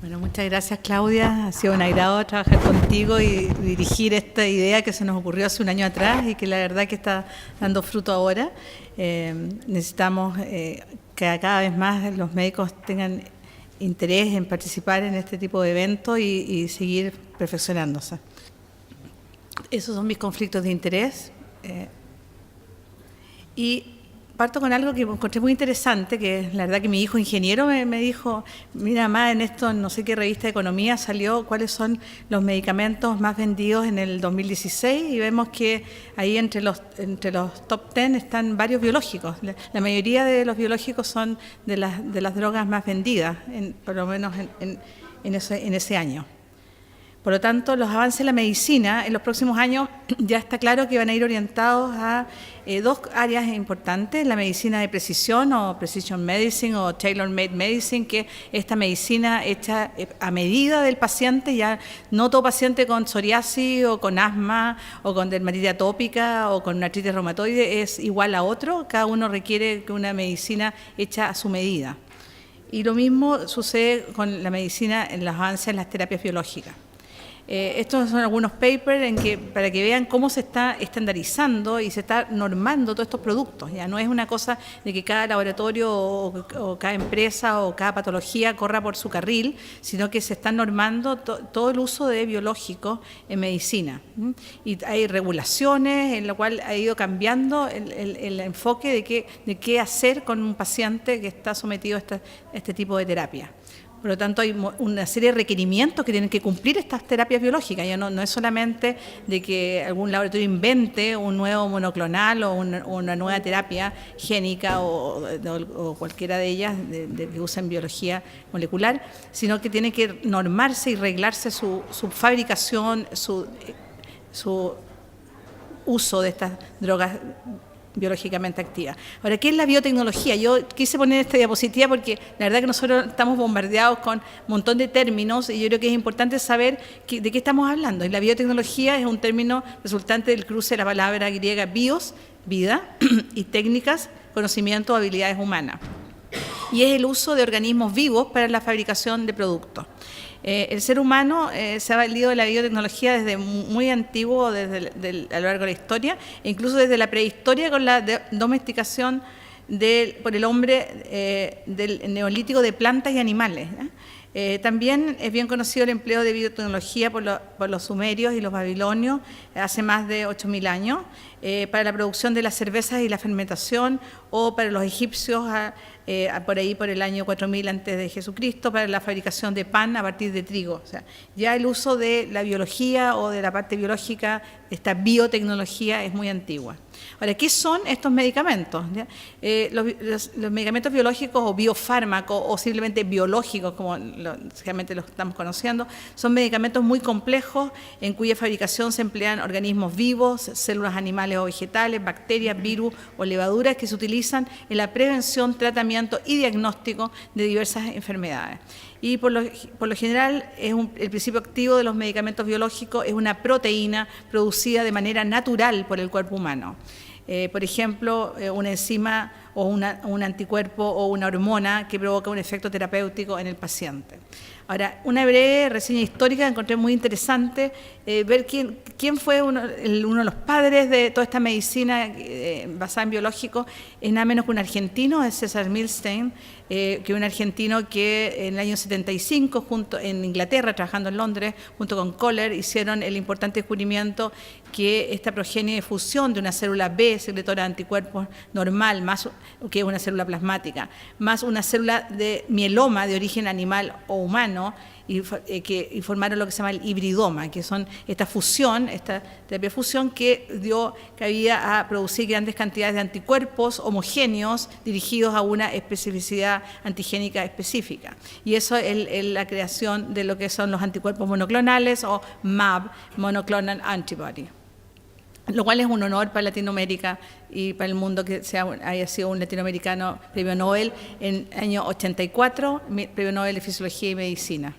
Bueno, muchas gracias, Claudia. Ha sido un agrado trabajar contigo y dirigir esta idea que se nos ocurrió hace un año atrás y que la verdad que está dando fruto ahora. Necesitamos que cada vez más los médicos tengan interés en participar en este tipo de eventos y seguir perfeccionándose. Esos son mis conflictos de interés. Y parto con algo que encontré muy interesante, que la verdad que mi hijo ingeniero me dijo, mira, mamá, en esto, no sé qué revista de economía salió cuáles son los medicamentos más vendidos en el 2016 y vemos que ahí entre los top 10 están varios biológicos. La mayoría de los biológicos son de las drogas más vendidas, por lo menos en ese año. Por lo tanto, los avances en la medicina en los próximos años ya está claro que van a ir orientados a dos áreas importantes, la medicina de precisión o precision medicine o tailor-made medicine, que es esta medicina hecha a medida del paciente, ya no todo paciente con psoriasis o con asma o con dermatitis atópica o con una artritis reumatoide es igual a otro, cada uno requiere una medicina hecha a su medida. Y lo mismo sucede con la medicina en los avances en las terapias biológicas. Estos son algunos papers para que vean cómo se está estandarizando y se está normando todos estos productos. Ya no es una cosa de que cada laboratorio o cada empresa o cada patología corra por su carril, sino que se está normando todo el uso de biológicos en medicina. Y hay regulaciones en lo cual ha ido cambiando el enfoque de qué hacer con un paciente que está sometido a este tipo de terapia. Por lo tanto, hay una serie de requerimientos que tienen que cumplir estas terapias biológicas. Ya no es solamente de que algún laboratorio invente un nuevo monoclonal o una nueva terapia génica o cualquiera de ellas que usen biología molecular, sino que tiene que normarse y reglarse su fabricación, su uso de estas drogas biológicamente activa. Ahora, ¿qué es la biotecnología? Yo quise poner esta diapositiva porque la verdad que nosotros estamos bombardeados con un montón de términos y yo creo que es importante saber de qué estamos hablando. Y la biotecnología es un término resultante del cruce de la palabra griega bios, vida, y técnicas, conocimiento o habilidades humanas. Y es el uso de organismos vivos para la fabricación de productos. El ser humano se ha valido de la biotecnología desde muy antiguo, a lo largo de la historia, e incluso desde la prehistoria con la domesticación por el hombre del neolítico de plantas y animales. También es bien conocido el empleo de biotecnología por los sumerios y los babilonios hace más de 8.000 años, para la producción de las cervezas y la fermentación, o para los egipcios por ahí por el año 4000 antes de Jesucristo, para la fabricación de pan a partir de trigo. O sea, ya el uso de la biología o de la parte biológica, esta biotecnología, es muy antigua. Ahora, ¿qué son estos medicamentos? Los medicamentos biológicos o biofármacos o simplemente biológicos, como realmente los estamos conociendo, son medicamentos muy complejos en cuya fabricación se emplean organismos vivos, células animales o vegetales, bacterias, virus o levaduras que se utilizan en la prevención, tratamiento y diagnóstico de diversas enfermedades. Y por lo general el principio activo de los medicamentos biológicos es una proteína producida de manera natural por el cuerpo humano. Por ejemplo, una enzima o un anticuerpo o una hormona que provoca un efecto terapéutico en el paciente. Ahora, una breve reseña histórica encontré muy interesante, ver quién fue uno de los padres de toda esta medicina basada en biológicos. Es nada menos que un argentino, es César Milstein, que es un argentino que en el año 75, en Inglaterra, trabajando en Londres, junto con Kohler, hicieron el importante descubrimiento que esta progenie de fusión de una célula B, secretora de anticuerpos normal, que es una célula plasmática, más una célula de mieloma de origen animal o humano, y formaron lo que se llama el hibridoma, que son esta terapia de fusión que dio cabida a producir grandes cantidades de anticuerpos homogéneos dirigidos a una especificidad antigénica específica. Y eso es la creación de lo que son los anticuerpos monoclonales o MAB, Monoclonal Antibody. Lo cual es un honor para Latinoamérica y para el mundo que haya sido un latinoamericano premio Nobel en el año 84, premio Nobel de Fisiología y Medicina.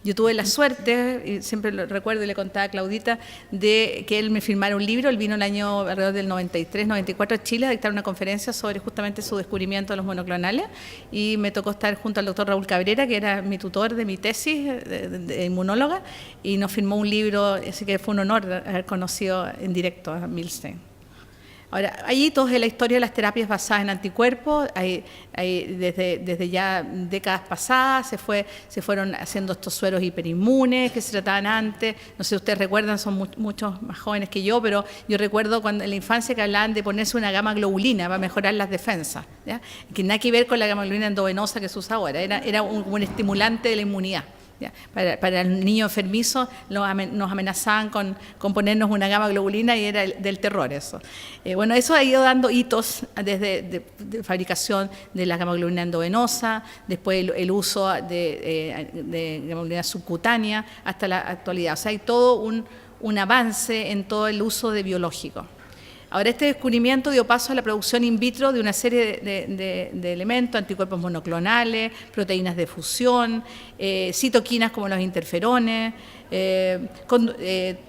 Yo tuve la suerte, y siempre lo recuerdo y le contaba a Claudita, de que él me firmara un libro. Él vino el año alrededor del 93, 94 a Chile a dictar una conferencia sobre justamente su descubrimiento de los monoclonales, y me tocó estar junto al doctor Raúl Cabrera, que era mi tutor de mi tesis de inmunóloga, y nos firmó un libro, así que fue un honor haber conocido en directo a Milstein. Ahora, hay hitos en la historia de las terapias basadas en anticuerpos. Desde ya décadas pasadas se fueron haciendo estos sueros hiperinmunes que se trataban antes. No sé si ustedes recuerdan, son muchos más jóvenes que yo, pero yo recuerdo cuando en la infancia que hablaban de ponerse una gamma globulina para mejorar las defensas, ¿ya? Que nada que ver con la gamma globulina endovenosa que se usa ahora, era un estimulante de la inmunidad. ¿Ya? Para el niño enfermizo nos amenazaban con ponernos una gamma globulina y era del terror eso. Bueno, eso ha ido dando hitos desde de fabricación de la gamma globulina endovenosa, después el uso de gamma globulina subcutánea hasta la actualidad. O sea, hay todo un avance en todo el uso de biológicos. Ahora, este descubrimiento dio paso a la producción in vitro de una serie de elementos, anticuerpos monoclonales, proteínas de fusión, citoquinas como los interferones,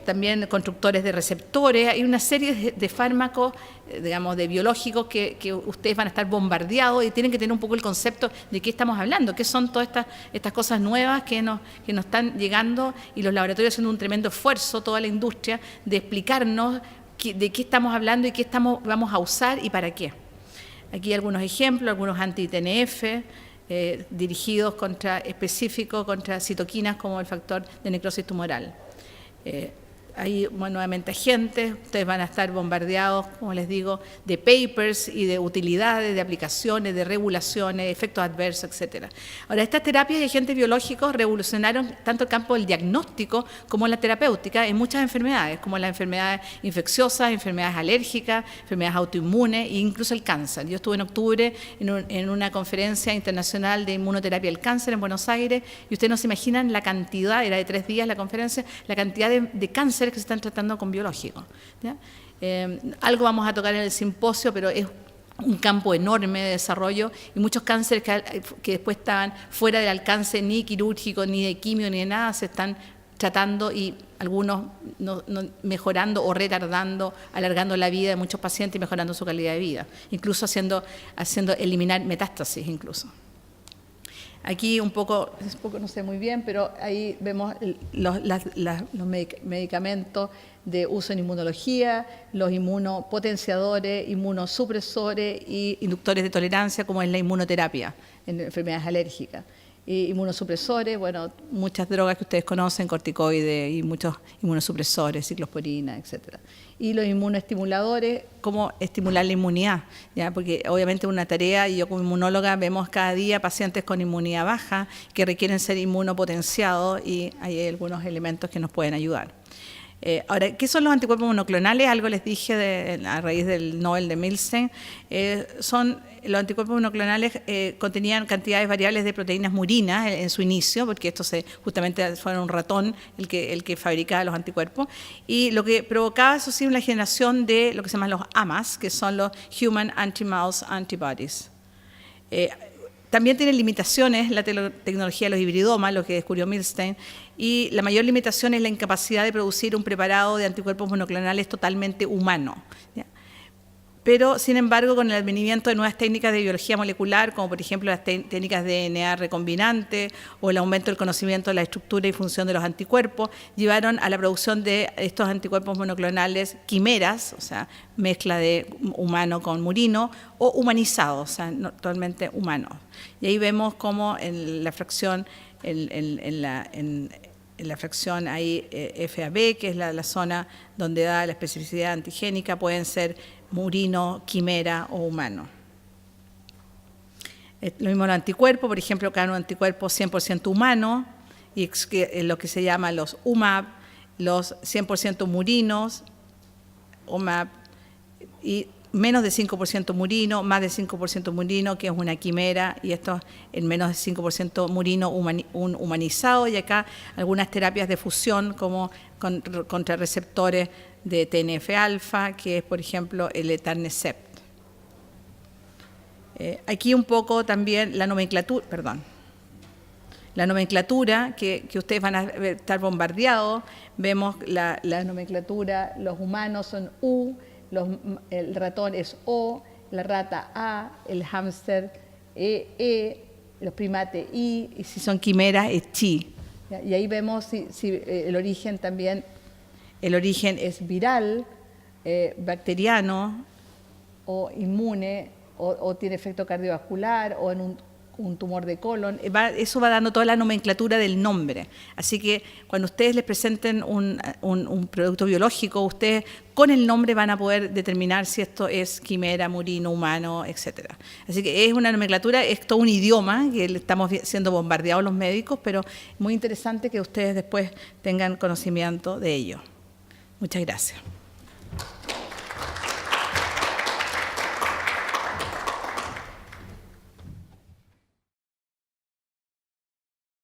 también constructores de receptores. Hay una serie de fármacos, digamos, de biológicos que ustedes van a estar bombardeados y tienen que tener un poco el concepto de qué estamos hablando, qué son todas estas cosas nuevas que nos están llegando, y los laboratorios haciendo un tremendo esfuerzo, toda la industria, de explicarnos de qué estamos hablando y qué vamos a usar y para qué. Aquí algunos ejemplos, algunos anti-TNF dirigidos específicos contra citoquinas como el factor de necrosis tumoral. Hay nuevamente agentes, ustedes van a estar bombardeados, como les digo, de papers y de utilidades, de aplicaciones, de regulaciones, efectos adversos, etc. Ahora, estas terapias y agentes biológicos revolucionaron tanto el campo del diagnóstico como la terapéutica en muchas enfermedades, como las enfermedades infecciosas, enfermedades alérgicas, enfermedades autoinmunes e incluso el cáncer. Yo estuve en octubre en una conferencia internacional de inmunoterapia del cáncer en Buenos Aires, y ustedes no se imaginan la cantidad, era de 3 días la conferencia, la cantidad de cáncer que se están tratando con biológicos. Algo vamos a tocar en el simposio, pero es un campo enorme de desarrollo, y muchos cánceres que después estaban fuera del alcance ni quirúrgico, ni de quimio, ni de nada, se están tratando, y algunos mejorando o retardando, alargando la vida de muchos pacientes y mejorando su calidad de vida, incluso haciendo eliminar metástasis incluso. Aquí un poco no sé muy bien, pero ahí vemos los medicamentos de uso en inmunología, los inmunopotenciadores, inmunosupresores y inductores de tolerancia, como es la inmunoterapia en enfermedades alérgicas. Y inmunosupresores, bueno, muchas drogas que ustedes conocen, corticoides y muchos inmunosupresores, ciclosporina, etcétera. Y los inmunoestimuladores, cómo estimular la inmunidad, ¿ya? Porque obviamente es una tarea, y yo como inmunóloga vemos cada día pacientes con inmunidad baja que requieren ser inmunopotenciados, y hay algunos elementos que nos pueden ayudar. Ahora, ¿qué son los anticuerpos monoclonales? Algo les dije a raíz del Nobel de Milstein. Los anticuerpos monoclonales contenían cantidades variables de proteínas murinas en su inicio, porque esto justamente fue un ratón el que fabricaba los anticuerpos, y lo que provocaba, eso sí, una generación de lo que se llaman los AMAs, que son los Human Anti-Mouse Antibodies. También tiene limitaciones la tecnología de los hibridomas, lo que descubrió Milstein, y la mayor limitación es la incapacidad de producir un preparado de anticuerpos monoclonales totalmente humano, ¿ya? Pero, sin embargo, con el advenimiento de nuevas técnicas de biología molecular, como por ejemplo las técnicas de DNA recombinante o el aumento del conocimiento de la estructura y función de los anticuerpos, llevaron a la producción de estos anticuerpos monoclonales quimeras, o sea, mezcla de humano con murino, o humanizados, o sea, no, totalmente humanos. Y ahí vemos cómo en la fracción, en la fracción ahí FAB, que es la zona donde da la especificidad antigénica, pueden ser murino, quimera o humano. Lo mismo los anticuerpos, por ejemplo, cada un anticuerpo 100% humano, y lo que se llama los UMAP, los 100% murinos, UMAP, y menos de 5% murino, más de 5% murino, que es una quimera, y esto en menos de 5% murino humanizado, y acá algunas terapias de fusión como contra receptores de TNF-alfa, que es, por ejemplo, el etanercept. Aquí un poco también la nomenclatura, la nomenclatura, que ustedes van a estar bombardeados. Vemos la nomenclatura, los humanos son U, el ratón es O, la rata A, el hámster E, los primates I, y si son quimeras es chi. Y ahí vemos si el origen también, el origen es viral, bacteriano o inmune, o tiene efecto cardiovascular, o en un tumor de colon. Eso va dando toda la nomenclatura del nombre. Así que cuando ustedes les presenten un producto biológico, ustedes con el nombre van a poder determinar si esto es quimera, murino, humano, etc. Así que es una nomenclatura, es todo un idioma que estamos siendo bombardeados los médicos, pero es muy interesante que ustedes después tengan conocimiento de ello. Muchas gracias.